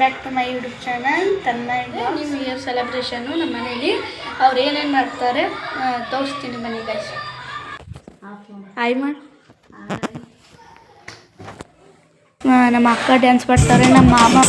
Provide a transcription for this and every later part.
Back to my YouTube channel Tanmay new year ಸೆಲೆಬ್ರೇಷನ್ನು ನಮ್ಮ ಮನೇಲಿ ಅವ್ರು ಏನೇನು ಮಾಡ್ತಾರೆ ತೋರಿಸ್ತೀನಿ ಬನ್ನಿ ಗೈಸ್. ಹಾಯ್ ಮಾಡು. ನಮ್ಮ ಅಕ್ಕ ಡ್ಯಾನ್ಸ್ ಮಾಡ್ತಾರೆ, ನಮ್ಮ ಮಾಮ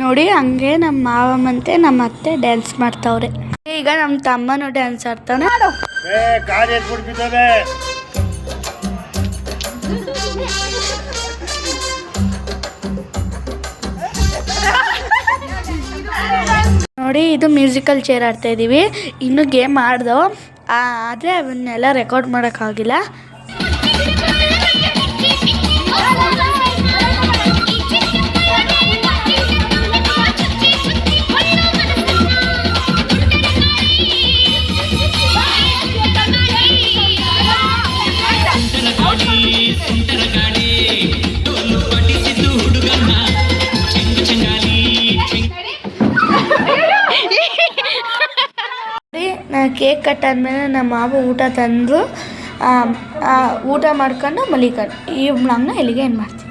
ನೋಡಿ ಹಂಗೆ ನಮ್ಮ ಮಾವ ಮತ್ತೆ ನಮ್ಮ ಅತ್ತೆ ಡ್ಯಾನ್ಸ್ ಮಾಡ್ತಾವ್ರೆ. ಈಗ ನಮ್ಮ ತಮ್ಮನು ಡ್ಯಾನ್ಸ್ ಆಡ್ತಾನೆ. ನೋಡಿ ಇದು ಮ್ಯೂಸಿಕಲ್ ಚೇರ್ ಆಡ್ತಾ ಇದೀವಿ. ಇನ್ನು ಗೇಮ್ ಆಡ್ದೋ ಆದರೆ ಅವನ್ನೆಲ್ಲ ರೆಕಾರ್ಡ್ ಮಾಡೋಕ್ಕಾಗಿಲ್ಲ. ಕೇಕ್ ಕಟ್ ಆದಮೇಲೆ ನಮ್ಮ ಮಾವ ಊಟ ತಂದು ಊಟ ಮಾಡ್ಕೊಂಡು ಮಲಿಕೊಂಡು ಈ ಬ್ಲಾಗ್ನ ಇಲ್ಲಿಗೆ ಏನು ಮಾಡ್ತೀವಿ.